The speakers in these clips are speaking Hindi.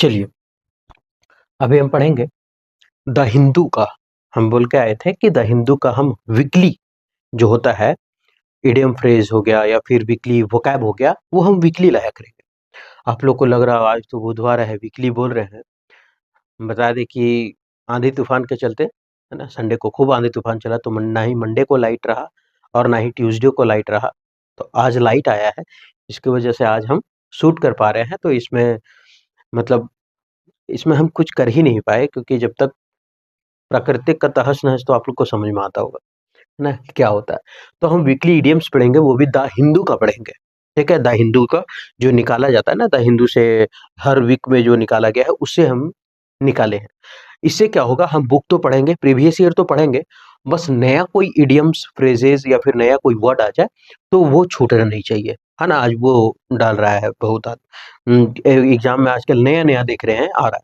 चलिए, अभी हम पढ़ेंगे द हिंदू का। हम बोल के आए थे कि द हिंदू का हम वीकली जो होता है, इडियम फ्रेज हो गया या फिर वीकली वोकैब हो गया, वो हम वीकली लाया करेंगे। आप लोग को लग रहा है आज तो बुधवार है, वीकली बोल रहे हैं। बता दें कि आंधी तूफान के चलते, है ना, संडे को खूब आंधी तूफान चला, तो ना ही मंडे को लाइट रहा और ना ही ट्यूसडे को लाइट रहा। तो आज लाइट आया है, इसकी वजह से आज हम शूट कर पा रहे हैं। तो इसमें मतलब इसमें हम कुछ कर ही नहीं पाए, क्योंकि जब तक प्राकृतिक का तहस-नहस तो आप लोग को समझ में आता होगा, है ना, क्या होता है। तो हम वीकली इडियम्स पढ़ेंगे, वो भी द हिंदू का पढ़ेंगे, ठीक है? द हिंदू का जो निकाला जाता है ना, द हिंदू से हर वीक में जो निकाला गया है, उससे हम निकाले हैं। इससे क्या होगा, हम बुक तो पढ़ेंगे, प्रीवियस ईयर तो पढ़ेंगे, बस नया कोई इडियम्स, फ्रेजेज़ या फिर नया कोई वर्ड आ जाए, तो वो छूटना नहीं चाहिए, है ना? आज वो डाल रहा है बहुत एग्ज़ाम में आजकल नया-नया देख रहे हैं, आ रहा है।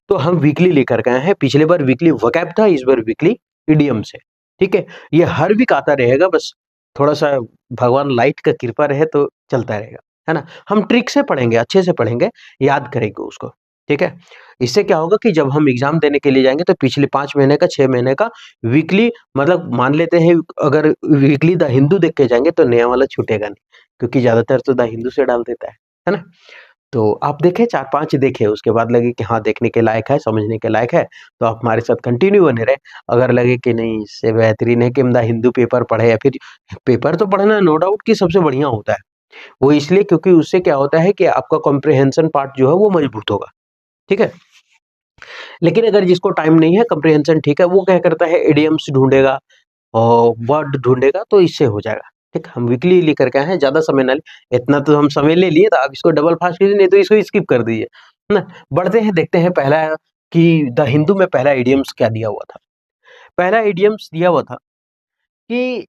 तो हम वीकली लेकर के आए हैं, पिछली बार वीकली वोकैब था, इस बार वीकली इडियम्स है, ठीक है? ये हर वीक आता रहेगा, बस थोड़ा-सा भगवान लाइट का कृपा रहे तो चलता रहेगा, है ना? हम ट्रिक से पढ़ेंगे, अच्छे से पढ़ेंगे, याद करेंगे उसको, ठीक है? इससे क्या होगा कि जब हम एग्ज़ाम देने के लिए जाएँगे तो पिछले 5 महीने का, 6 महीने का वीकली, मतलब मान लेते हैं अगर वीकली द हिंदू देख के जाएँगे तो नया वाला छूटेगा नहीं, क्योंकि ज़्यादातर तो द हिंदू से डाल देता है ना? तो आप देखें, 4-5 देखें, उसके बाद लगे कि हाँ, देखने के लायक है, समझने के लायक है, तो आप हमारे साथ कंटिन्यू बने रहें। अगर लगे कि नहीं, इससे बेहतरीन है कि हम द हिंदू पेपर पढ़ें, या फिर पेपर तो पढ़ना नो डाउट कि सबसे बढ़िया होता है। वो इसलिए क्योंकि उससे क्या होता है कि आपका कॉम्प्रिहेंशन पार्ट जो है वो मजबूत होगा, ठीक है? लेकिन अगर जिसको टाइम नहीं है, कॉम्प्रिहेंशन ठीक है, वो क्या करता है, इडियम्स ढूँढेगा और वर्ड ढूँढेगा, तो इससे हो जाएगा। ठीक, हम वीकली लेकर के आए हैं, ज़्यादा समय ना लें। इतना तो हम समय ले लिए, तो आप इसको डबल फास्ट कीजिए, नहीं तो इसको स्किप कर दीजिए, है ना? बढ़ते हैं, देखते हैं पहला कि द हिंदू में पहला इडियम्स क्या दिया हुआ था। पहला इडियम्स दिया हुआ था कि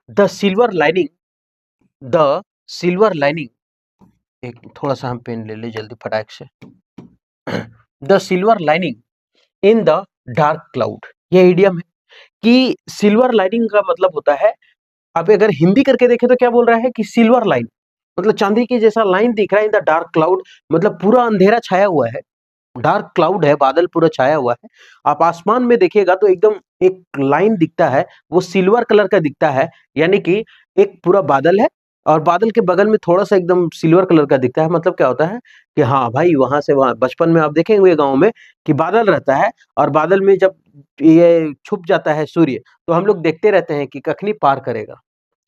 the silver lining the silver lining एक थोड़ा-सा हम पेन ले लें जल्दी फटाक से। The silver lining in the dark cloud, ये इडियम है कि सिल्वर लाइनिंग का मतलब होता है, आप अगर हिंदी करके देखें तो क्या बोल रहा है कि सिल्वर लाइन, मतलब चांदी के जैसा लाइन दिख रहा है इन द डार्क क्लाउड, मतलब पूरा अंधेरा छाया हुआ है, डार्क क्लाउड है, बादल पूरा छाया हुआ है। आप आसमान में देखिएगा तो एकदम एक लाइन दिखता है, वो सिल्वर कलर का दिखता है, यानी कि एक पूरा बादल है और बादल के बगल में थोड़ा-सा एकदम सिल्वर कलर का दिखता है। मतलब क्या होता है कि हाँ भाई, वहाँ से वहाँ बचपन में आप देखे होंगे गाँव में कि बादल रहता है और बादल में जब ये छुप जाता है सूर्य, तो हम लोग देखते रहते हैं कि कखनी पार करेगा।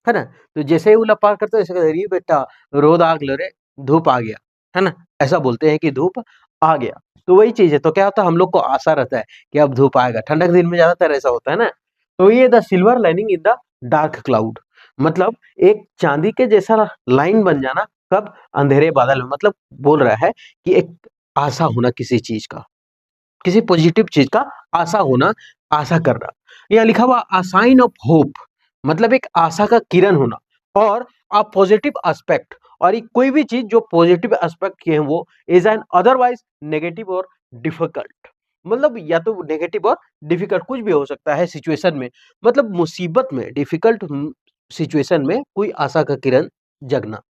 है ना? तो जैसे ही वो लोग पार करते हैं, ऐसे कहते हैं, "अरे बेटा, रोद आग लो रे, धूप आ गया।" है ना? ऐसा बोलते हैं कि धूप आ गया। तो वही चीज़ है, तो क्या होता है, हम लोग को आशा रहता है कि अब धूप आएगा। ठंडक दिन में ज़्यादातर ऐसा होता है ना? तो ये the silver lining in the dark cloud, मतलब एक चाँदी के जैसा लाइन बन जाना, कब? अंधेरे बादल में। मतलब बोल रहा है कि एक आशा होना किसी चीज़ का, किसी पॉजिटिव चीज़ का आशा होना, आशा करना। यहाँ लिखा हुआ अ साइन ऑफ होप, मतलब एक आशा का किरण होना, और अ पॉजिटिव एस्पेक्ट, और ये कोई भी चीज़ जो पॉजिटिव एस्पेक्ट की है वो इज़ एन अदरवाइज़ नेगेटिव और डिफिकल्ट, मतलब या तो नेगेटिव और डिफिकल्ट कुछ भी हो सकता है सिचुएशन में, मतलब मुसीबत में, डिफिकल्ट सिचुएशन में कोई आशा का किरण जगना।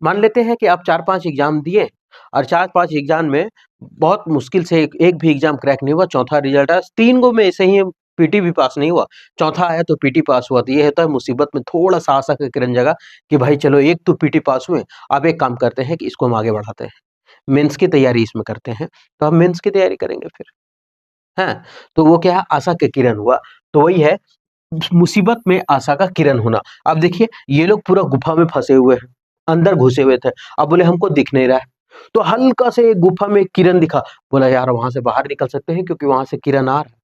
मान लेते हैं कि आप 4-5 एग्ज़ाम दिए और 4-5 एग्ज़ाम में बहुत मुश्किल से एक एक भी एग्ज़ाम क्रैक नहीं हुआ, चौथा रिज़ल्ट आया, 3 गो में ऐसे ही पीटी भी पास नहीं हुआ, चौथा आया तो पीटी पास हुआ। तो ये होता है मुसीबत में थोड़ा-सा आशा का किरण जगा कि भाई चलो, एक तो पीटी पास हुए, अब एक काम करते हैं कि इसको हम आगे बढ़ाते हैं। मेंस की तैयारी इसमें करते हैं, तो हम मेंस की तैयारी करेंगे फिर, हैं? तो वो क्या है, आशा का किरण हुआ। तो वही है मुसीबत में आशा का किरण होना। अब देखिए, ये लोग पूरा गुफा में फँसे हुए हैं, अंदर घुसे हुए थे। अब बोले हमको दिख नहीं रहा है, तो हल्का से गुफा में किरण दिखा, बोला यार वहाँ से बाहर निकल सकते हैं, क्योंकि वहाँ से किरण आ रहा है,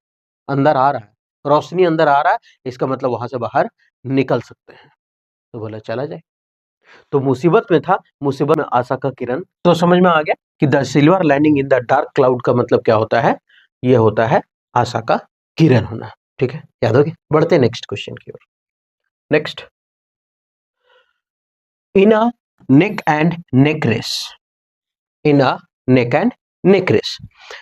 अंदर आ रहा है, रोशनी अंदर आ रहा है, इसका मतलब वहाँ से बाहर निकल सकते हैं। तो बोला चला जाए। तो मुसीबत में था, मुसीबत में आशा का किरण। तो समझ में आ गया कि the silver lining in the dark cloud का मतलब क्या होता है? ये होता है आशा का किरण होना। ठीक है? याद हो गया? बढ़ते हैं नेक्स्ट क्वेश्चन की ओर। Next, in a neck and neck race, in a neck and neck race,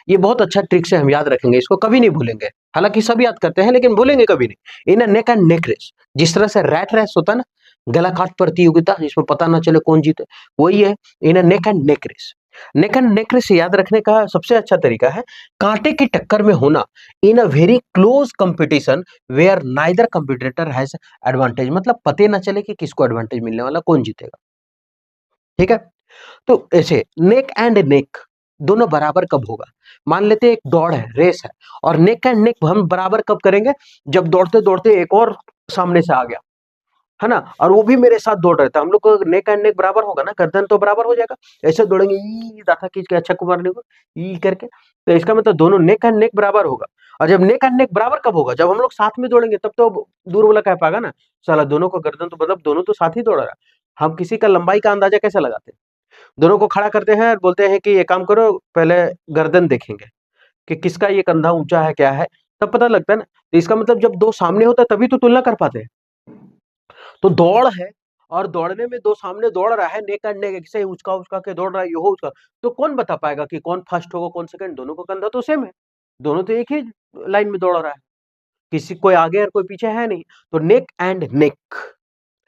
ये बहुत अच्छा ट्रिक से हम याद रखेंगे, इसको कभी नहीं भूलेंगे। हालांकि सब याद करते हैं लेकिन भूलेंगे कभी नहीं। इन a neck and neck race, जिस तरह से रैट रेस होता है ना, गला काट प्रतियोगिता, जिसमें पता ना चले कौन जीते, वही है in a neck and neck race. Neck and neck race याद रखने का सबसे अच्छा तरीका है कांटे की टक्कर में होना in a very close competition where neither competitor has advantage, मतलब पते ना चले कि किसको एडवांटेज मिलने वाला, कौन जीतेगा। ठीक है, तो ऐसे नेक एंड नेक दोनों बराबर कब होगा? मान लेते हैं एक दौड़ है, रेस है, और नेक एंड नेक हम बराबर कब करेंगे? जब दौड़ते दौड़ते एक और सामने से आ गया, है ना, और वो भी मेरे साथ दौड़ रहा था, हम लोग को नेक एंड नेक बराबर होगा ना, गर्दन तो बराबर हो जाएगा। ऐसे दौड़ेंगे ई दाता खींच के, अक्षय कुमार ने को ई करके, तो इसका मतलब दोनों नेक एंड नेक बराबर होगा। और जब नेक एंड नेक बराबर कब होगा? जब हम लोग साथ में दौड़ेंगे, तब तो दूर वाला कह पाएगा ना, साला दोनों का गर्दन तो, मतलब दोनों तो साथ ही दौड़ रहा है। हम किसी का लंबाई का अंदाजा कैसे लगाते हैं? दोनों को खड़ा करते हैं और बोलते हैं कि ये काम करो, पहले गर्दन देखेंगे कि किसका ये कंधा ऊंचा है, क्या है, तब पता लगता है ना। तो इसका मतलब जब दो सामने होता है तभी तो तुलना कर पाते हैं। तो दौड़ है, और दौड़ने में दो सामने दौड़ रहा है, नेक एंड नेक, से उचका उचका के दौड़ रहा है, यो हो उचका, तो कौन बता पाएगा कि कौन फर्स्ट होगा कौन सेकंड? दोनों का कंधा तो सेम है, दोनों तो एक ही लाइन में दौड़ रहा है, किसी कोई आगे और कोई पीछे है नहीं। तो नेक एंड नेक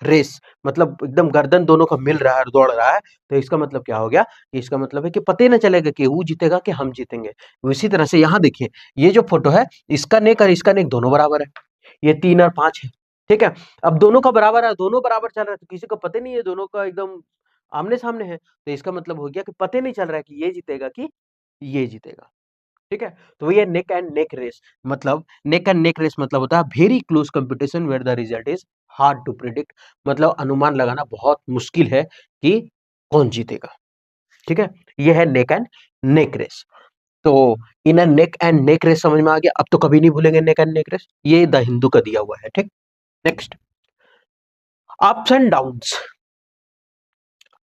रेस मतलब एकदम गर्दन दोनों का मिल रहा है और दौड़ रहा है, तो इसका मतलब क्या हो गया? इसका मतलब है कि पता ही ना चलेगा कि वो जीतेगा कि हम जीतेंगे। इसी तरह से यहाँ देखिए, ये जो फोटो है, इसका नेक और इसका नेक दोनों बराबर है, ये 3 और 5 है। ठीक है, अब दोनों का बराबर है, दोनों बराबर चल रहा है, तो किसी को पता नहीं है, दोनों का एकदम आमने सामने है, तो इसका मतलब हो गया कि पता नहीं चल रहा है कि ये जीतेगा कि ये जीतेगा। ठीक है, तो ये नेक एंड नेक रेस, मतलब नेक एंड नेक रेस मतलब होता है very close competition where the result is hard to predict, मतलब अनुमान लगाना बहुत मुश्किल है कि कौन जीतेगा। ठीक है, ये है नेक एंड नेक रेस। तो इन नेक एंड नेक रेस समझ में आ गया, अब तो कभी नहीं भूलेंगे नेक एंड नेक रेस, ये द हिंदू का दिया हुआ है। ठीक, next, ups and downs.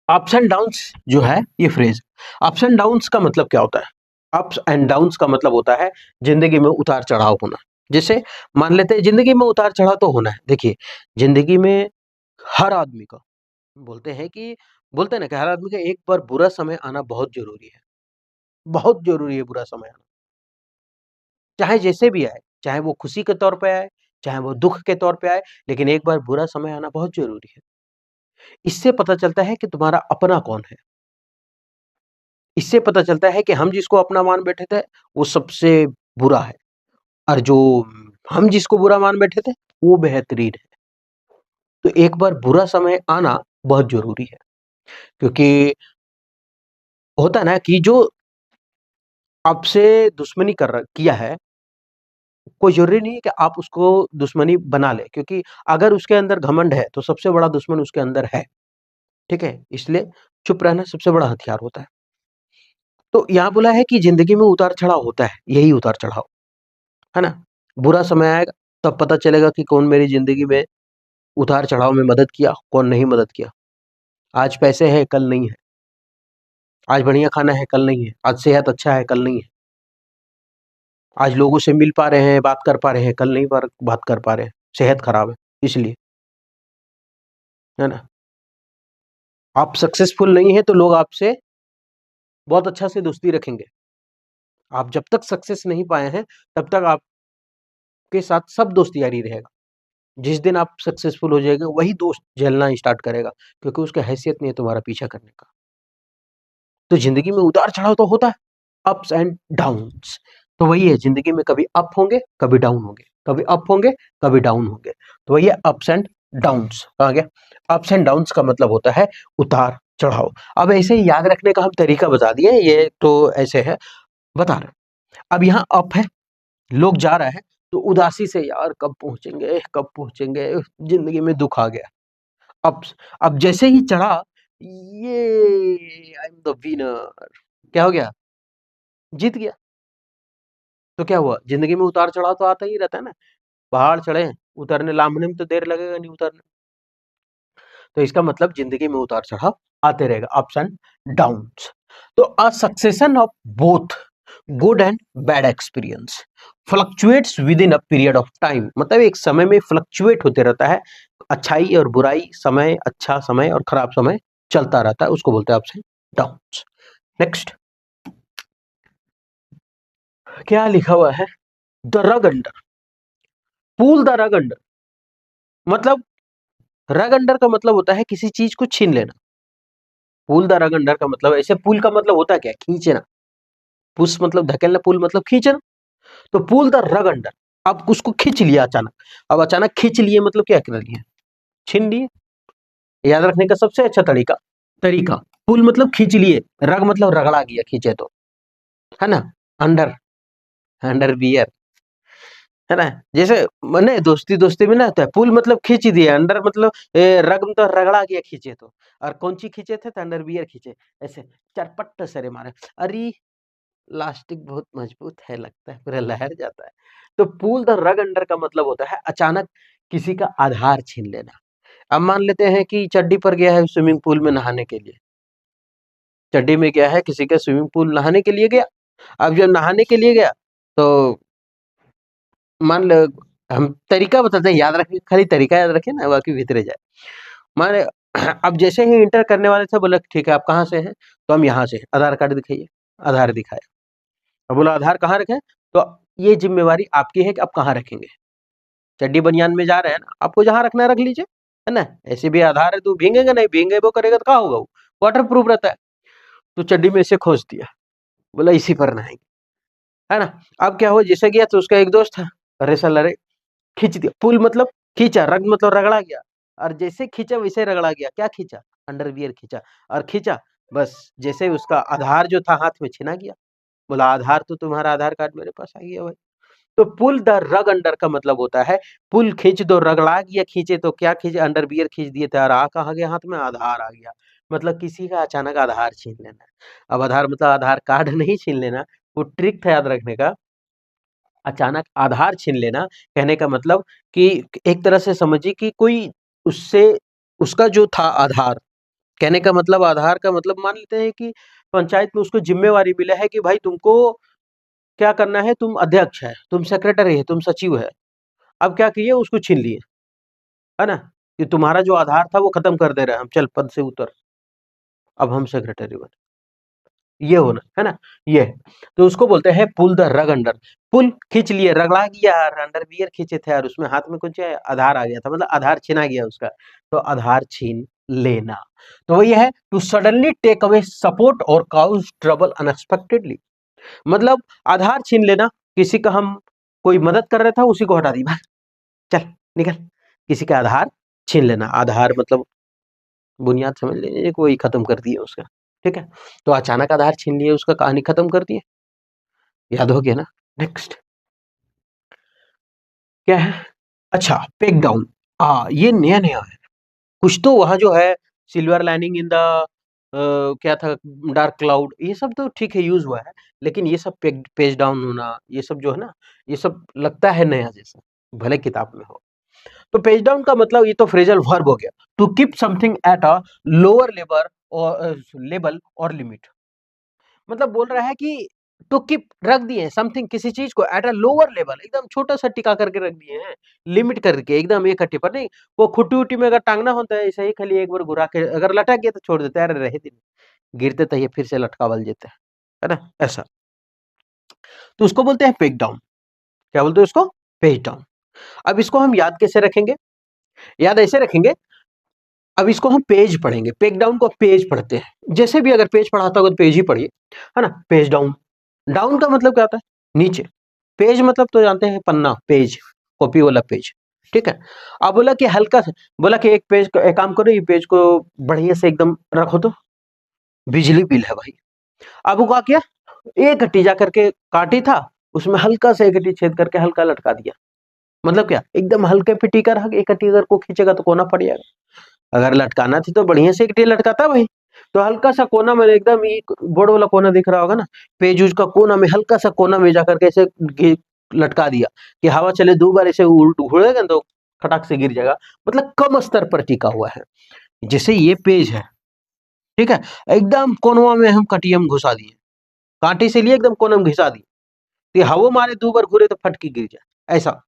Ups and downs जो है ये फ्रेज, अप्स एंड डाउन्स का मतलब क्या होता है? अप्स एंड डाउन्स का मतलब होता है जिंदगी में उतार चढ़ाव होना। जैसे मान लेते हैं जिंदगी में उतार चढ़ाव तो होना है। देखिए, जिंदगी में हर आदमी का, बोलते हैं कि, बोलते हैं ना कि हर आदमी का एक बार बुरा समय आना बहुत जरूरी है, बहुत जरूरी है बुरा समय आना, चाहे जैसे भी आए, चाहे वो खुशी के तौर पे आए, चाहे वो दुख के तौर पे आए, लेकिन एक बार बुरा समय आना बहुत जरूरी है। इससे पता चलता है कि तुम्हारा अपना कौन है, इससे पता चलता है कि हम जिसको अपना मान बैठे थे वो सबसे बुरा है, और जो हम जिसको बुरा मान बैठे थे वो बेहतरीन है। तो एक बार बुरा समय आना बहुत जरूरी है, क्योंकि होता है ना कि जो आपसे दुश्मनी किया है, कोई जरूरी नहीं है कि आप उसको दुश्मनी बना ले, क्योंकि अगर उसके अंदर घमंड है तो सबसे बड़ा दुश्मन उसके अंदर है। ठीक है, इसलिए चुप रहना सबसे बड़ा हथियार होता है। तो यहाँ बोला है कि जिंदगी में उतार चढ़ाव होता है, यही उतार चढ़ाव है ना। बुरा समय आएगा तब पता चलेगा कि कौन मेरी जिंदगी में उतार चढ़ाव में मदद किया, कौन नहीं मदद किया। आज पैसे हैं, कल नहीं है। आज बढ़िया खाना है, कल नहीं है। आज सेहत अच्छा है, कल नहीं है। आज लोगों से मिल पा रहे हैं, बात कर पा रहे हैं, कल नहीं बात कर पा रहे हैं, सेहत खराब है इसलिए, है ना। आप सक्सेसफुल नहीं है तो लोग आपसे बहुत अच्छा से दोस्ती रखेंगे। आप जब तक सक्सेस नहीं पाए हैं तब तक आपके साथ सब दोस्त यारी रहेगा। जिस दिन आप सक्सेसफुल हो जाएंगे वही दोस्त जलना स्टार्ट करेगा, क्योंकि उसका हैसियत नहीं है तुम्हारा पीछा करने का। तो जिंदगी में उतार चढ़ाव तो होता है, अप्स एंड डाउन्स। तो वही है, जिंदगी में कभी अप होंगे, कभी डाउन होंगे, कभी अप होंगे, कभी डाउन होंगे। तो वही है अप्स एंड डाउन्स। कहा गया, अप्स एंड डाउन्स का मतलब होता है उतार चढ़ाव। अब ऐसे ही याद रखने का हम तरीका बता दिए, ये तो ऐसे है बता रहे। अब यहाँ अप है, लोग जा रहा है, तो उदासी से यार कब पहुंचेंगे, कब पहुंचेंगे, जिंदगी में दुख आ गया। अब अब जैसे ही चढ़ा, ये आई एम द विनर, क्या हो गया? जीत गया। तो क्या हुआ? जिंदगी में उतार चढ़ाव तो आता ही रहता है ना, पहाड़ चढ़े, उतरने लामने में तो देर लगेगा नहीं उतरने। तो इसका मतलब जिंदगी में उतार चढ़ाव आते रहेगा, अप्स एंड डाउन्स। तो a succession of both good and bad experience fluctuates within a period of time, मतलब एक समय में फ्लक्चुएट होते रहता है, अच्छाई और बुराई समय, अच्छा समय और खराब समय चलता रहता है, उसको बोलते हैं अप्स एंड डाउन्स। नेक्स्ट, क्या लिखा हुआ है? The rug under, pull the rug under, मतलब रग अंडर का मतलब होता है किसी चीज को छीन लेना, पुल द रग अंडर का मतलब, ऐसे पुल का मतलब होता क्या, खींचना। पुश मतलब धकेलना, पुल मतलब खींचना। तो पुल द रग अंडर, अब उसको खींच लिया अचानक। अब अचानक खींच लिए मतलब क्या कर लिए, छीन लिए। याद रखने का सबसे अच्छा तरीका, पुल मतलब खींच लिए, रग मतलब रगड़ा गया, खींचे तो, है ना। अंडर, अंडर बियर, है ना। जैसे मैंने दोस्ती दोस्ती में ना होता है, पुल मतलब खींच दिए, अंडर मतलब रग तो रगड़ा गया, खींचे तो। और कौन सी खींचे थे, तो अंडर बियर खींचे, ऐसे चरपट सरे मारे। अरे लास्टिक बहुत मजबूत है, लगता है पूरा लहर जाता है। तो पुल द रग अंडर का मतलब होता है अचानक किसी का आधार छीन लेना। अब मान लेते हैं कि चड्डी पर गया है स्विमिंग पूल में नहाने के लिए, चड्डी में गया है किसी का स्विमिंग पूल नहाने के लिए गया। अब जब नहाने के लिए गया तो मान लो, हम तरीका बताते हैं, याद रखिए, खाली तरीका याद रखिए ना, बाकी भीतरे जाए। माने अब जैसे ही इंटर करने वाले थे, बोला ठीक है आप कहाँ से हैं, तो हम यहाँ से हैं। आधार कार्ड दिखाइए, आधार दिखाया। अब बोला आधार कहाँ रखें, तो ये जिम्मेवारी आपकी है कि आप कहाँ रखेंगे। चड्डी बनियान में जा रहे हैं ना, आपको जहाँ रखना है रख लीजिए, है ना। ऐसे भी आधार है तो भीगेगा नहीं, भीगे वो करेगा तो क्या होगा, वो वाटर प्रूफ रहता है। तो चड्डी में से खोज दिया, बोला इसी पर नहाएंगे, है ना। अब क्या हुआ, जैसे गया तो उसका एक दोस्त था, अरे साला रे, खींच दिया। पुल मतलब खींचा, रग मतलब रगड़ा गया, और जैसे खींचा वैसे रगड़ा गया। क्या खींचा, अंडरवियर खींचा, और खींचा बस, जैसे उसका आधार जो था हाथ में छिना गया। बोला आधार तो तुम्हारा आधार कार्ड मेरे पास आ गया भाई। तो पुल द रग अंडर का मतलब होता है, पुल खींच दो, रगड़ा गया, खींचे तो क्या खींचे, अंडरवियर खींच दिए थे, और आ कहाँ गया हाथ में, आधार आ गया। मतलब किसी का अचानक आधार छीन लेना। अब आधार मतलब आधार कार्ड नहीं छीन लेना, वो ट्रिक था याद रखने का। अचानक आधार छीन लेना, कहने का मतलब कि एक तरह से समझिए कि कोई उससे, उसका जो था आधार, कहने का मतलब आधार का मतलब मान लेते हैं कि पंचायत में उसको जिम्मेवारी मिला है कि भाई तुमको क्या करना है, तुम अध्यक्ष है, तुम सेक्रेटरी है, तुम सचिव है। अब क्या किए, उसको छीन लिए, है ना, कि तुम्हारा जो आधार था वो खत्म कर दे रहे हैं हम, चल पद से उतर, अब हम सेक्रेटरी बने। ये होना है ना, ये। तो उसको बोलते हैं पुल द रग अंडर। पुल खींच लिए, रगड़ा गया, अंडर बियर खींचे थे, और उसमें हाथ में कुछ आधार आ गया था, मतलब आधार छीना गया उसका। तो आधार छीन लेना, तो वही है to suddenly take away support और काउज ट्रबल अनएक्सपेक्टेडली। मतलब आधार छीन लेना, किसी का हम कोई मदद कर रहा था, उसी को हटा दी, भाग चल निकल, किसी का आधार छीन लेना। आधार मतलब बुनियाद समझ लीजिए, कोई खत्म कर दिया उसका, ठीक है। तो अचानक आधार छीन लिए, उसका कहानी खत्म कर दिए, याद हो गया ना। नेक्स्ट क्या है, अच्छा पेक डाउन। ये नया नया है कुछ तो, वहां जो है सिल्वर लाइनिंग इन द क्या था, डार्क क्लाउड, ये सब तो ठीक है यूज हुआ है। लेकिन ये सब पेज डाउन होना, ये सब जो है ना, ये सब लगता है नया जैसा, भले किताब में हो। तो पेज डाउन का मतलब, ये तो फ्रेजल वर्ब हो गया, to keep something at a lower level और लिमिट। मतलब बोल रहा है कि टू कीप रख दिए समथिंग, किसी चीज को एट अ लोअर लेवल, एकदम छोटा सा टिका करके रख दिए हैं, लिमिट करके एकदम एक हट्टी पर नहीं। वो खुट्टी उट्टी में अगर टांगना होता है ऐसे ही, खाली एक बार घुरा के अगर लटक गया तो छोड़ देते हैं, अरे रहे दिन गिरते तो ये फिर से लटकावल देते हैं, है ना, ऐसा। तो उसको बोलते हैं पेक डाउन। क्या बोलते हैं उसको, पेज डाउन। अब इसको हम याद कैसे रखेंगे, याद ऐसे रखेंगे। अब इसको हम पेज पढ़ेंगे, पेक डाउन को पेज पढ़ते हैं, जैसे भी अगर पेज पढ़ाता होगा तो पेज ही पढ़िए, है ना। पेज डाउन, डाउन का मतलब क्या होता है, नीचे। पेज मतलब तो जानते हैं पन्ना, पेज, कॉपी वाला पेज, ठीक है। अब बोला कि हल्का सा, बोला कि एक पेज को, एक काम करो, ये पेज को बढ़िया से एकदम रखो तो, बिजली बिल है भाई। अब वो क्या किया, एक हट्टी जा करके काटी था, उसमें हल्का से एक हट्टी छेद करके हल्का लटका दिया। मतलब क्या, एकदम हल्के पे टीका रख, एक हट्टी अगर को खींचेगा तो कोना पड़ जाएगा। अगर लटकाना थी तो बढ़िया से एक टी लटकाता भाई। तो हल्का सा कोना में, एकदम ये बोर्ड वाला कोना दिख रहा होगा ना, पेज उज का कोना में, हल्का सा कोना में जाकर के ऐसे लटका दिया, कि हवा चले दो बार ऐसे उल्ट घूरेगा तो खटाक से गिर जाएगा। मतलब कम स्तर पर टिका हुआ है, जैसे ये पेज है, ठीक है। एकदम कोनवा में हम कटियम घुसा दिए, कांटे से लिए एकदम कोना में घुसा दिए, तो हवा मारे दो बार घूरे तो फट के गिर जाए, ऐसा।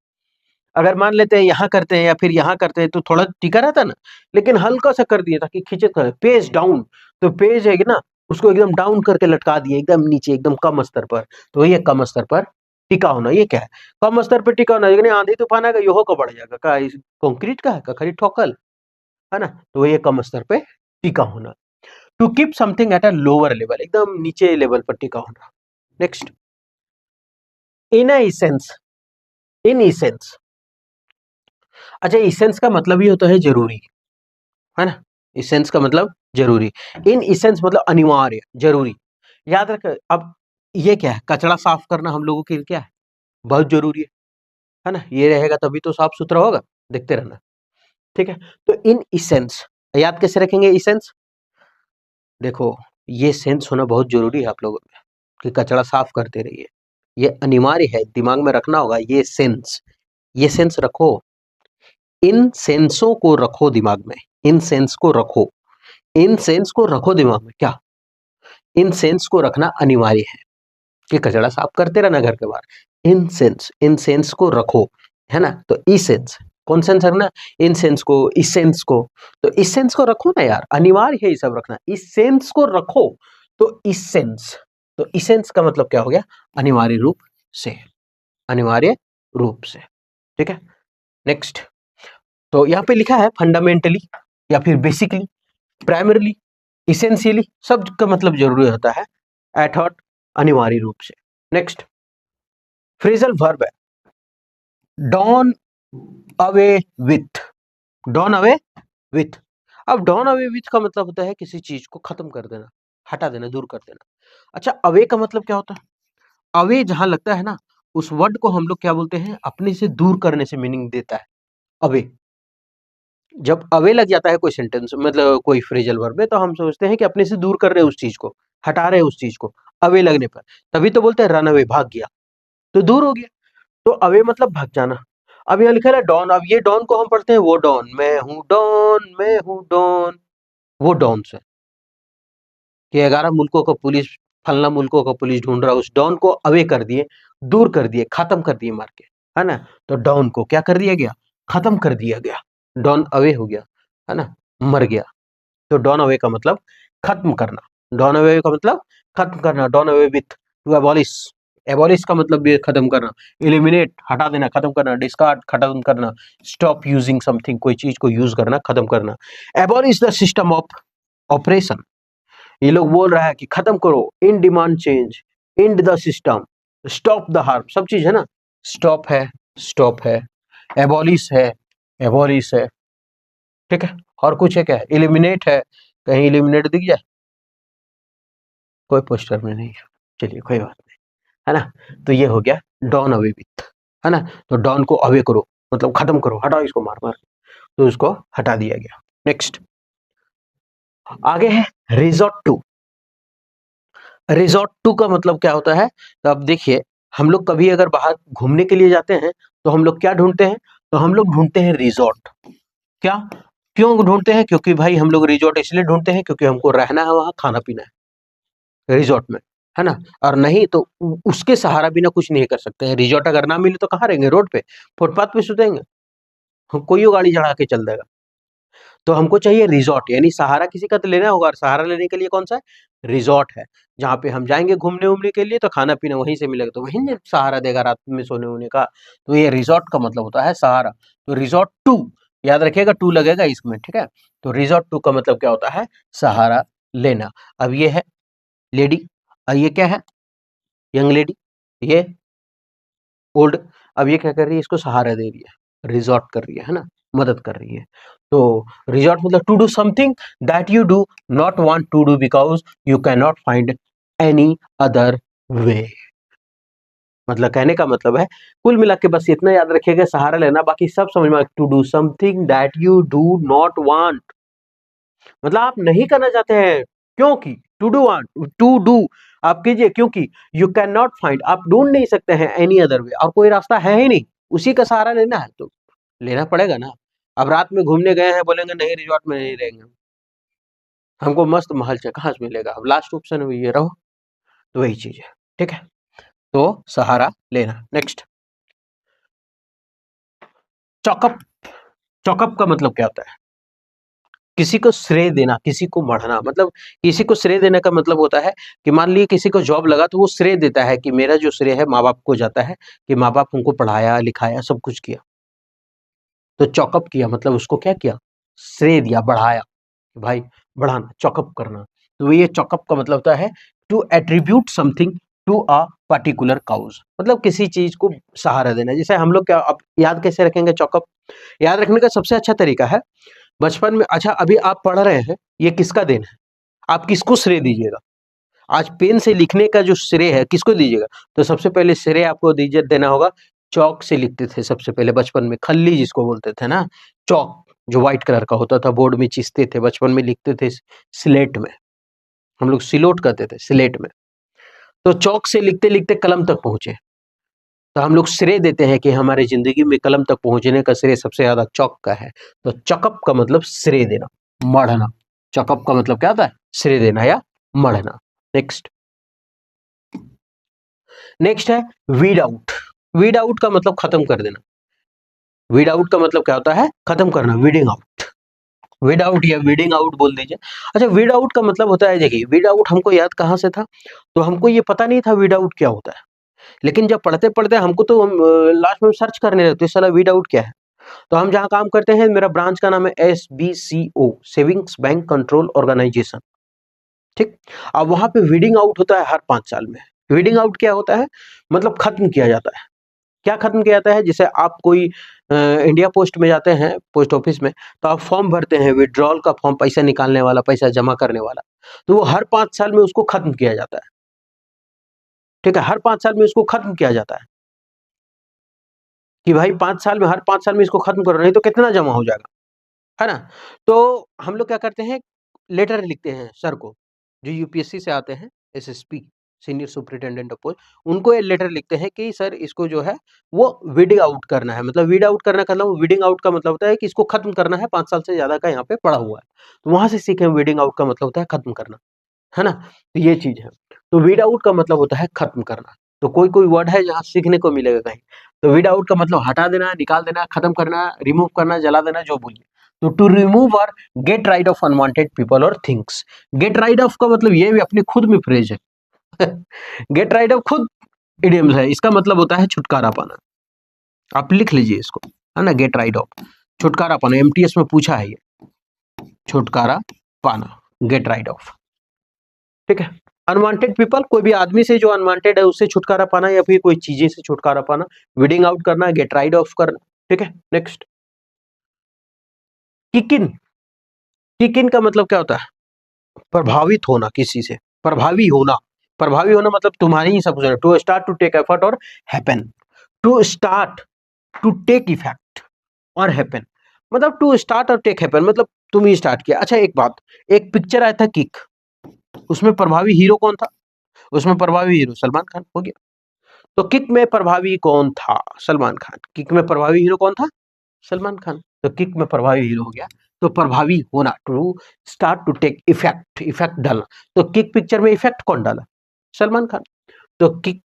अगर मान लेते हैं यहाँ करते हैं या फिर यहाँ करते हैं तो थोड़ा टिका रहता है ना, लेकिन हल्का सा कर दिया ताकि खींचे कर, पेज डाउन। तो पेज है कि ना, उसको एकदम डाउन करके लटका दिए, एकदम नीचे, एकदम कम स्तर पर। तो ये कम स्तर पर टिका होना, ये क्या है, कम स्तर पर टिका होना। लेकिन आंधी तूफान आएगा, यो का बढ़ जाएगा का, कंक्रीट का है का, खरी ठोकल, है ना। तो ये कम स्तर पे टिका होना। To keep something at a lower level, एकदम नीचे लेवल पर टिका होना। Next, in a essence, in essence. अच्छा, इसेंस का मतलब ही होता है जरूरी, है ना। इसेंस का मतलब जरूरी, इन इसेंस मतलब अनिवार्य, जरूरी। याद रख, अब ये क्या है, कचरा साफ करना हम लोगों के लिए क्या है, बहुत जरूरी है ना। ये रहेगा तभी तो साफ सुथरा होगा, देखते रहना, ठीक है। तो इन इसेंस, याद कैसे रखेंगे इसेंस, देखो ये सेंस होना बहुत जरूरी है आप लोगों में, कि कचरा साफ करते रहिए, ये अनिवार्य है, दिमाग में रखना होगा ये सेंस, ये सेंस रखो, इन सेंसों को रखो दिमाग में, इन सेंस को रखो, इन सेंस को रखो दिमाग में, क्या, इन सेंस को रखना अनिवार्य है, कि कचरा साफ करते रहना घर के बाहर, इन सेंस को रखो, है ना। तो ई सेंस, कौन सेंस रखना, इन सेंस को, इस सेंस को, तो इस सेंस को रखो ना यार, अनिवार्य है ये सब रखना, इस सेंस को रखो, तो इस सेंस, तो इसेंस का मतलब क्या हो गया, अनिवार्य रूप से, अनिवार्य रूप से, ठीक है। नेक्स्ट, तो यहाँ पे लिखा है फंडामेंटली या फिर बेसिकली, प्राइमरली, इसेंशियली, सब का मतलब जरूरी होता है, एट हॉट, अनिवार्य रूप से। नेक्स्ट, फ्रेजल वर्ब है, done away with, done away with. अब डॉन अवे विथ का मतलब होता है किसी चीज को खत्म कर देना, हटा देना, दूर कर देना। अच्छा, अवे का मतलब क्या होता है, अवे जहां लगता है ना, उस वर्ड को हम लोग क्या बोलते हैं, अपने से दूर करने से मीनिंग देता है अवे। जब अवे लग जाता है कोई सेंटेंस, मतलब कोई फ्रेजल वर्ब में, तो हम सोचते हैं कि अपने से दूर कर रहे हैं उस चीज को, हटा रहे हैं उस चीज को, अवे लगने पर, तभी तो बोलते हैं रन अवे, भाग गया, तो दूर हो गया, तो अवे मतलब भाग जाना। अब यहाँ लिखा है डॉन, अब ये डॉन को हम पढ़ते हैं वो डॉन, मैं हूं डॉन, मैं हूं डॉन, वो डॉन से, कि 11 मुल्कों का पुलिस, फलना मुल्कों का पुलिस ढूंढ रहा, उस डॉन को अवे कर दिए, दूर कर दिए, खत्म कर दिए मार के, है ना। तो डॉन को क्या कर दिया गया, खत्म कर दिया गया, डॉन अवे हो गया, है ना, मर गया। तो डॉन अवे का मतलब खत्म करना, डॉन अवे का मतलब खत्म करना, done away with, to abolish, abolish का मतलब भी खत्म करना, एलिमिनेट, हटा देना, खत्म करना, डिस्कार्ड, खत्म करना, स्टॉप यूजिंग समथिंग, कोई चीज को यूज करना, खत्म करना, abolish the system of operation. ये लोग बोल रहा है कि खत्म करो, in demand change, end the system, stop the harm, सब चीज है ना, स्टॉप है, स्टॉप है, एबॉलिश है, एबॉलिश है, ठीक है। और कुछ है क्या, इलिमिनेट है, कहीं इलिमिनेट दिख जाए, कोई पोस्टर में नहीं है, चलिए कोई बात नहीं, है ना। तो ये हो गया डॉन अवे विथ, है ना। तो डॉन को अवे करो मतलब खत्म करो, हटाओ इसको, मार मार, तो उसको हटा दिया गया। नेक्स्ट, आगे है रिजॉर्ट टू। रिजॉर्ट टू का मतलब क्या होता है, तो अब देखिए, हम लोग कभी अगर बाहर घूमने के लिए जाते हैं, तो हम लोग क्या ढूंढते हैं, तो हम लोग ढूंढते हैं रिजॉर्ट, क्या, क्यों ढूंढते हैं, क्योंकि भाई हम लोग रिजॉर्ट इसलिए ढूंढते हैं क्योंकि हमको रहना है वहां, खाना पीना है रिजॉर्ट में, है ना। और नहीं तो उसके सहारा बिना कुछ नहीं कर सकते हैं, रिजॉर्ट अगर ना मिले तो कहाँ रहेंगे, रोड पे, फुटपाथ पे सुतेंगे, कोई गाड़ी चढ़ा के चल देगा। तो हमको चाहिए रिजॉर्ट, यानी सहारा किसी का तो लेना होगा, और सहारा लेने के लिए कौन सा है, रिजॉर्ट है, जहाँ पे हम जाएंगे घूमने उमने के लिए, तो खाना पीना वहीं से मिलेगा, तो वहीं से सहारा देगा रात में सोने वोने का। तो ये रिजॉर्ट का मतलब होता है सहारा। तो रिजॉर्ट टू, याद रखिएगा, टू लगेगा इसमें, ठीक है। तो रिजॉर्ट टू का मतलब क्या होता है, सहारा लेना। अब ये है लेडी, और ये क्या है, यंग लेडी, ये ओल्ड। अब ये क्या कर रही है, इसको सहारा दे रही है, रिजॉर्ट कर रही है ना, मदद कर रही है। तो रिजॉर्ट मतलब to do something that you do not want to do because you can not find any other way. मतलब कहने का मतलब है, कुल मिला के बस इतना याद रखिएगा, सहारा लेना, बाकी सब समझ में, to do something that you do not want, मतलब आप नहीं करना चाहते हैं, क्योंकि to do want, to do आप कीजिए, क्योंकि यू कैन नॉट फाइंड, आप ढूंढ नहीं सकते हैं एनी अदर वे, और कोई रास्ता है ही नहीं, उसी का सहारा लेना है, तो लेना पड़ेगा ना। अब रात में घूमने गए हैं, बोलेंगे नहीं रिजॉर्ट में नहीं रहेंगे, हमको मस्त महल से कहाँ से मिलेगा, अब लास्ट ऑप्शन में ये रहो, तो वही चीज है, ठीक है। तो सहारा लेना। नेक्स्ट, चौकअप। चौकअप का मतलब क्या होता है, किसी को श्रेय देना, किसी को बढ़ना, मतलब किसी को श्रेय देने का मतलब होता है कि मान लीजिए किसी को जॉब लगा, तो वो श्रेय देता है कि मेरा जो श्रेय है माँ बाप को जाता है, कि माँ बाप हमको पढ़ाया लिखाया सब कुछ किया। तो चॉकअप किया मतलब उसको क्या किया, श्रेय दिया, बढ़ाया, भाई बढ़ाना, चॉकअप करना, तो ये चॉकअप का मतलब होता है to attribute something to a particular cause, मतलब किसी चीज को सहारा देना। जैसे हम लोग क्या अब याद कैसे रखेंगे चॉकअप? याद रखने का सबसे अच्छा तरीका है बचपन में, अच्छा अभी आप पढ़ रहे हैं, ये किसका देन है? आप किसको श्रेय दीजिएगा? आज पेन से लिखने का जो श्रेय है किसको दीजिएगा? तो सबसे पहले श्रेय आपको दीजिए देना होगा, चौक से लिखते थे सबसे पहले बचपन में, खल्ली जिसको बोलते थे ना, चौक जो व्हाइट कलर का होता था, बोर्ड में चीसते थे, बचपन में लिखते थे स्लेट में, हम लोग सिलोट कहते थे स्लेट में। तो चौक से लिखते लिखते कलम तक पहुंचे, तो हम लोग श्रेय देते हैं कि हमारे जिंदगी में कलम तक पहुंचने का श्रेय सबसे ज्यादा चौक का है। तो चकअप का मतलब श्रेय देना, मढ़ना। चकअप का मतलब क्या होता है? श्रेय देना या मढ़ना। नेक्स्ट नेक्स्ट है वीड आउट। वीड आउट का मतलब खत्म कर देना। वीड आउट का मतलब क्या होता है? खत्म करना, वीडिंग आउट। वीड आउट या वीडिंग आउट बोल दीजिए। अच्छा, वीड आउट का मतलब होता है, देखिए वीड आउट हमको याद कहाँ से था? तो हमको ये पता नहीं था वीड आउट क्या होता है, लेकिन जब पढ़ते पढ़ते हमको तो हम लास्ट में सर्च करने लगते साला वीड आउट क्या है। तो हम जहाँ काम करते हैं, मेरा ब्रांच का नाम है SBCO, savings bank control organisation, ठीक। अब वहां पे वीडिंग आउट होता है हर 5 साल में। वीडिंग आउट क्या होता है? मतलब खत्म किया जाता है। क्या खत्म किया जाता है? जैसे आप कोई इंडिया पोस्ट में जाते हैं, पोस्ट ऑफिस में, तो आप फॉर्म भरते हैं, विड्रॉल का फॉर्म, पैसा निकालने वाला, पैसा जमा करने वाला, तो वो हर 5 साल में उसको खत्म किया जाता है, ठीक है। हर 5 साल में उसको खत्म किया जाता है कि भाई 5 साल में, हर 5 साल में इसको खत्म करो, नहीं तो कितना जमा हो जाएगा, है ना? तो हम लोग क्या करते हैं, लेटर लिखते हैं सर को, जो यूपीएससी से आते हैं, SSP, senior superintendent of post, उनको ये लेटर लिखते हैं कि सर इसको जो है वो वीडिंग आउट करना है। मतलब वीड आउट करना का मतलब, वीडिंग आउट का मतलब होता है कि इसको खत्म करना है, 5 साल से ज्यादा का यहाँ पे पड़ा हुआ है। तो वहां से सीखे वीडिंग आउट का मतलब होता है खत्म करना, है ना? तो ये चीज है। तो वीड आउट का मतलब होता है खत्म करना। तो कोई कोई वर्ड है जहाँ सीखने को मिलेगा कहीं। तो वीड आउट का मतलब हटा देना, निकाल देना, खत्म करना, रिमूव करना, जला देना, जो बोलिए। तो टू रिमूव और get rid of unwanted people और थिंग्स। गेट राइड ऑफ का मतलब ये भी अपनी खुद में फ्रेज है। गेट राइड ऑफ खुद इडियम है, इसका मतलब होता है छुटकारा पाना। आप लिख लीजिए इसको, है ना, गेट राइड ऑफ, छुटकारा पाना। MTS में पूछा है ये, छुटकारा पाना, गेट राइड ऑफ, ठीक है। अनवांटेड पीपल, कोई भी आदमी से जो अनवांटेड है उससे छुटकारा पाना, या फिर कोई चीजें से छुटकारा पाना। वीडिंग आउट करना, गेट राइड ऑफ करना, ठीक है। Next kick in. Kick in का मतलब क्या होता है? प्रभावित होना किसी से, प्रभावी होना। प्रभावी होना मतलब तुम्हारी ही सब, to start, to take effort और happen. To start, to take effect और हैपन, मतलब टू स्टार्ट और टेक हैपन, मतलब तुम ही स्टार्ट किया। अच्छा एक बात, एक पिक्चर आया था किक, उसमें प्रभावी हीरो कौन था? उसमें प्रभावी हीरो सलमान खान, हो गया। तो किक में प्रभावी कौन था? सलमान खान। किक में प्रभावी हीरो कौन था? सलमान खान। तो किक में प्रभावी हीरो हो गया। तो प्रभावी होना, to start, to take effect, effect डालना। तो किक पिक्चर में इफेक्ट कौन डाला? सलमान खान। तो किक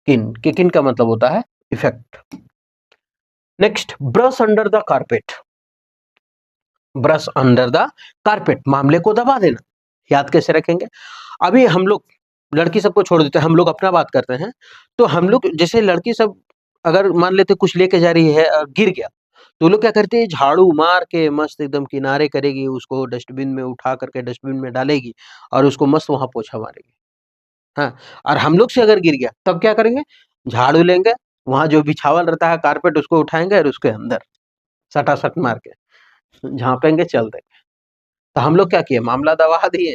इन का मतलब होता है effect. Next, brush under the carpet. Brush under the carpet, मामले को दबा देना। याद कैसे रखेंगे? अभी हम लोग लड़की सबको छोड़ देते हैं, हम लोग अपना बात करते हैं। तो हम लोग जैसे लड़की सब अगर मान लेते कुछ लेके जा रही है और गिर गया, तो लोग क्या करते हैं, झाड़ू मार के मस्त एकदम किनारे करेगी, उसको डस्टबिन में उठा करके डस्टबिन में डालेगी और उसको मस्त वहां पोछा मारेगी। हाँ, और हम लोग से अगर गिर गया तब क्या करेंगे? झाड़ू लेंगे, वहां जो बिछावल रहता है कारपेट उसको उठाएंगे और उसके अंदर सटासट मार के झाँपेंगे, चल देंगे। तो हम लोग क्या किए, मामला दबा दिए,